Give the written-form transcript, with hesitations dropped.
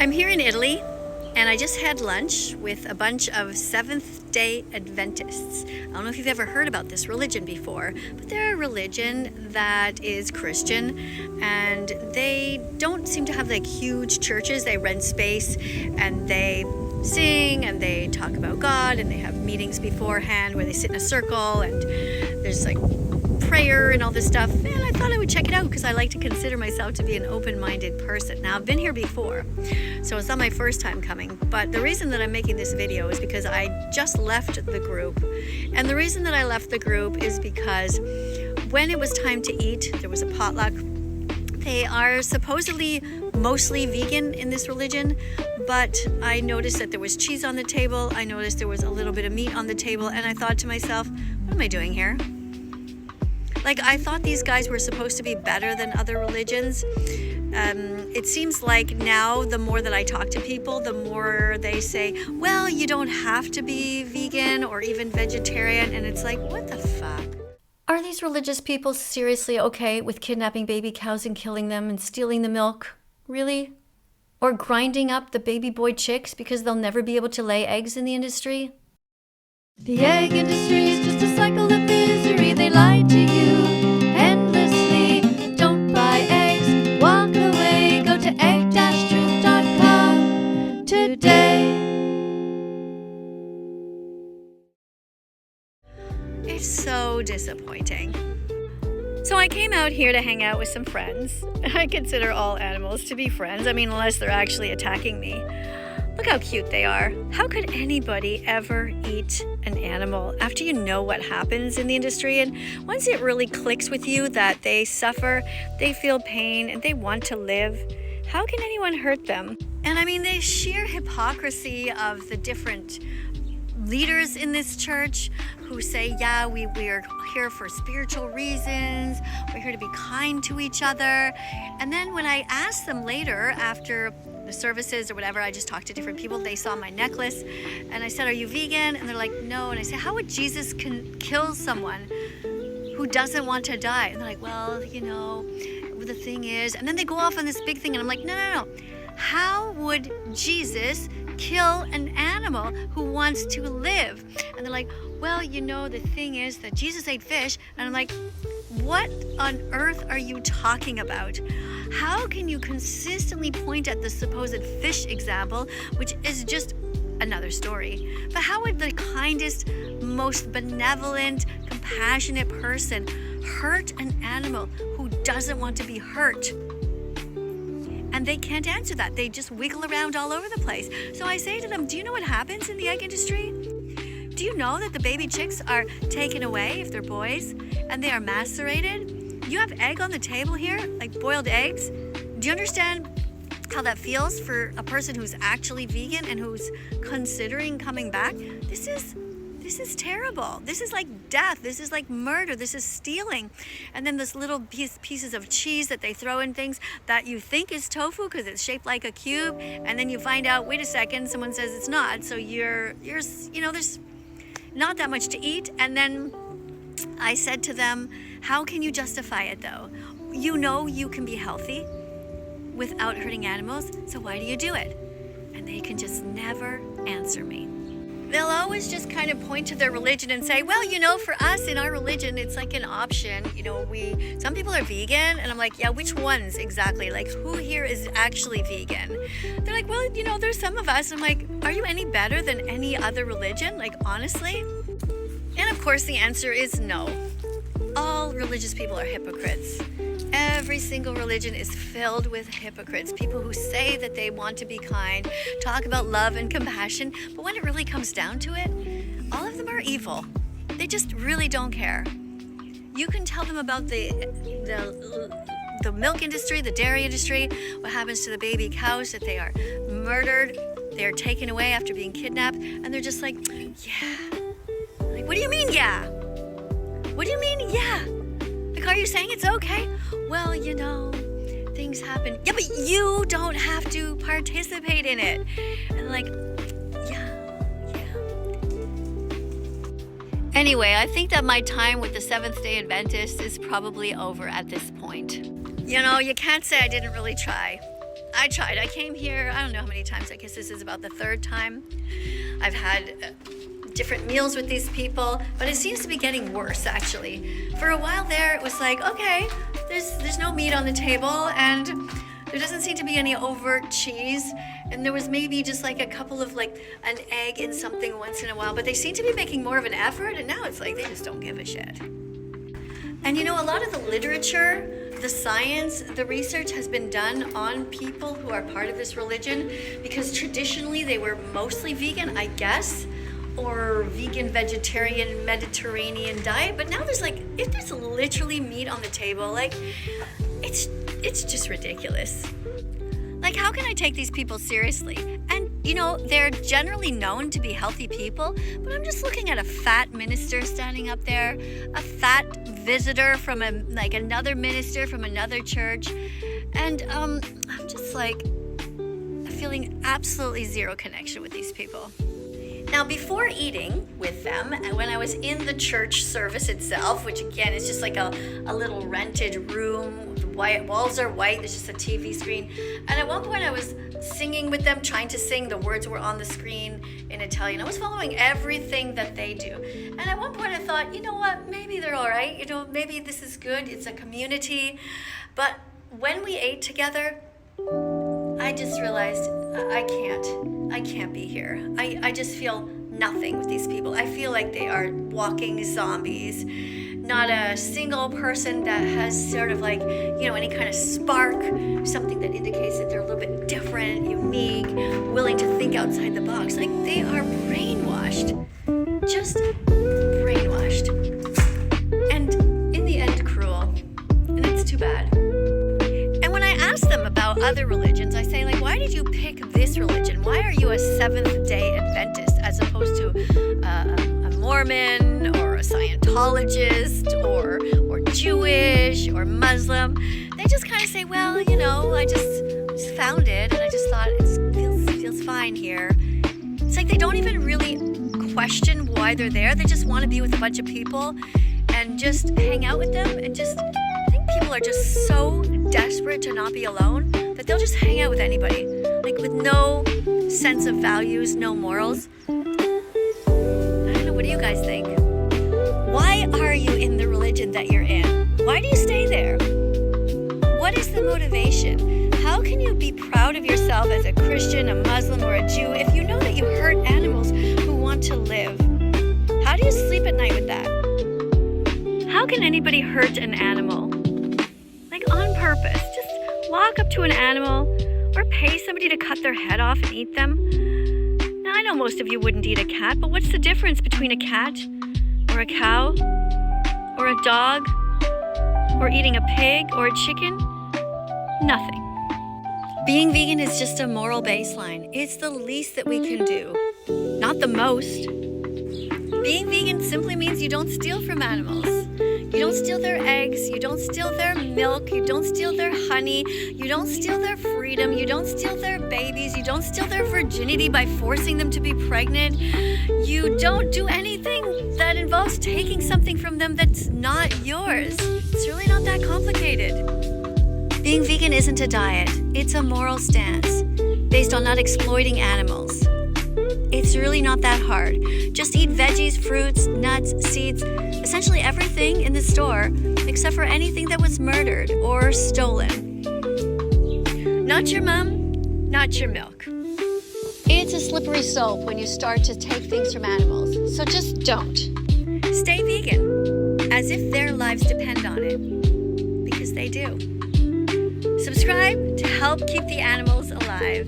I'm here in Italy, and I just had lunch with a bunch of Seventh-day Adventists. I don't know if you've ever heard about this religion before, but they're a religion that is Christian, and they don't seem to have like huge churches. They rent space, and they sing, and they talk about God, and they have meetings beforehand where they sit in a circle, and there's like prayer and all this stuff. And I thought I would check it out because I like to consider myself to be an open-minded person. Now, I've been here before, so it's not my first time coming, but the reason that I'm making this video is because I just left the group. And the reason that I left the group is because when it was time to eat, there was a potluck. They are supposedly mostly vegan in this religion, but I noticed that there was cheese on the table. I noticed there was a little bit of meat on the table, and I thought to myself, what am I doing here? Like, I thought these guys were supposed to be better than other religions. It seems like now the more that I talk to people, the more they say, well, you don't have to be vegan or even vegetarian. And it's like, what the fuck? Are these religious people seriously okay with kidnapping baby cows and killing them and stealing the milk? Really? Or grinding up the baby boy chicks because they'll never be able to lay eggs in the industry? The egg industry is just a cycle of misery. They lie to you endlessly. Don't buy eggs, walk away. Go to egg-truth.com today. It's so disappointing. So I came out here to hang out with some friends. I consider all animals to be friends. I mean, unless they're actually attacking me. Look how cute they are. How could anybody ever eat an animal after you know what happens in the industry? And once it really clicks with you that they suffer, they feel pain, and they want to live, how can anyone hurt them? And I mean, the sheer hypocrisy of the different leaders in this church who say, yeah, we're here for spiritual reasons, we're here to be kind to each other. And then when I asked them later after the services or whatever, I just talked to different people, they saw my necklace, and I said, are you vegan? And they're like, no. And I said, how would Jesus kill someone who doesn't want to die? And they're like, well, you know, the thing is, and then they go off on this big thing, and I'm like, no. How would Jesus kill an animal who wants to live? And they're like, well, you know, the thing is that Jesus ate fish. And I'm like, what on earth are you talking about? How can you consistently point at the supposed fish example, which is just another story? But how would the kindest, most benevolent, compassionate person hurt an animal who doesn't want to be hurt? And they can't answer that. They just wiggle around all over the place. So I say to them, do you know what happens in the egg industry? Do you know that the baby chicks are taken away if they're boys and they are macerated? You have egg on the table here, like boiled eggs. Do you understand how that feels for a person who's actually vegan and who's considering coming back? This is terrible. This is like death. This is like murder. This is stealing. And then this little pieces of cheese that they throw in things that you think is tofu because it's shaped like a cube, and then you find out, wait a second, someone says it's not. So you're you know, there's not that much to eat. And then I said to them, how can you justify it though? You know you can be healthy without hurting animals, so why do you do it? And they can just never answer me. They'll always just kind of point to their religion and say, well, you know, for us in our religion, it's like an option. You know, some people are vegan. And I'm like, yeah, which ones exactly? Like, who here is actually vegan? They're like, well, you know, there's some of us. I'm like, are you any better than any other religion? Like, honestly? And of course, the answer is no. All religious people are hypocrites. Every single religion is filled with hypocrites, people who say that they want to be kind, talk about love and compassion, but when it really comes down to it, all of them are evil. They just really don't care. You can tell them about the milk industry, the dairy industry, what happens to the baby cows, that they are murdered, they are taken away after being kidnapped, and they're just like, yeah. Like, what do you mean, yeah? What do you mean, yeah? Like, are you saying it's okay? Well, you know, things happen. Yeah, but you don't have to participate in it. And like, yeah. Anyway, I think that my time with the Seventh-day Adventists is probably over at this point. You know, you can't say I didn't really try. I tried. I came here, I don't know how many times. I guess this is about the third time. I've had different meals with these people, but it seems to be getting worse, actually. For a while there, it was like, okay, there's no meat on the table, and there doesn't seem to be any overt cheese, and there was maybe just like a couple of like an egg in something once in a while, but they seem to be making more of an effort, and now it's like they just don't give a shit. And you know, a lot of the literature, the science, the research has been done on people who are part of this religion, because traditionally they were mostly vegan, I guess, or vegan, vegetarian, Mediterranean diet, but now there's like, if there's literally meat on the table, like, it's just ridiculous. Like, how can I take these people seriously? And, you know, they're generally known to be healthy people, but I'm just looking at a fat minister standing up there, a fat visitor from another minister from another church, and I'm just like feeling absolutely zero connection with these people. Now, before eating with them, and when I was in the church service itself, which again is just like a little rented room, the white walls are white, there's just a TV screen, and at one point I was singing with them, trying to sing, the words were on the screen in Italian. I was following everything that they do. And at one point I thought, you know what, maybe they're all right, you know, maybe this is good, it's a community. But when we ate together, I just realized I can't be here. I just feel nothing with these people. I feel like they are walking zombies. Not a single person that has sort of like, you know, any kind of spark, something that indicates that they're a little bit different, unique, willing to think outside the box. Like, they are brainwashed. Just brainwashed. And in the end, cruel. And it's too bad. And when I ask them about other religions, I say, like, why did you pick this religion? Why are you a Seventh-day Adventist as opposed to a Mormon or a Scientologist or Jewish or Muslim? They just kind of say, well, you know, I just found it, and I just thought it feels fine here. It's like they don't even really question why they're there. They just want to be with a bunch of people and just hang out with them, and just, I think people are just so desperate to not be alone that they'll just hang out with anybody, like with no sense of values, no morals. I don't know, what do you guys think? Why are you in the religion that you're in? Why do you stay there? What is the motivation? How can you be proud of yourself as a Christian, a Muslim, or a Jew if you know that you hurt animals who want to live? How do you sleep at night with that? How can anybody hurt an animal? Like, on purpose. Just walk up to an animal or pay somebody to cut their head off and eat them. Now, I know most of you wouldn't eat a cat, but what's the difference between a cat or a cow or a dog or eating a pig or a chicken? Nothing. Being vegan is just a moral baseline. It's the least that we can do, not the most. Being vegan simply means you don't steal from animals. You don't steal their eggs, you don't steal their milk, you don't steal their honey, you don't steal their freedom, you don't steal their babies, you don't steal their virginity by forcing them to be pregnant. You don't do anything that involves taking something from them that's not yours. It's really not that complicated. Being vegan isn't a diet, it's a moral stance based on not exploiting animals. It's really not that hard. Just eat veggies, fruits, nuts, seeds, essentially everything in the store except for anything that was murdered or stolen. Not your mom, not your milk. It's a slippery slope when you start to take things from animals, so just don't. Stay vegan, as if their lives depend on it, because they do. Subscribe to help keep the animals alive.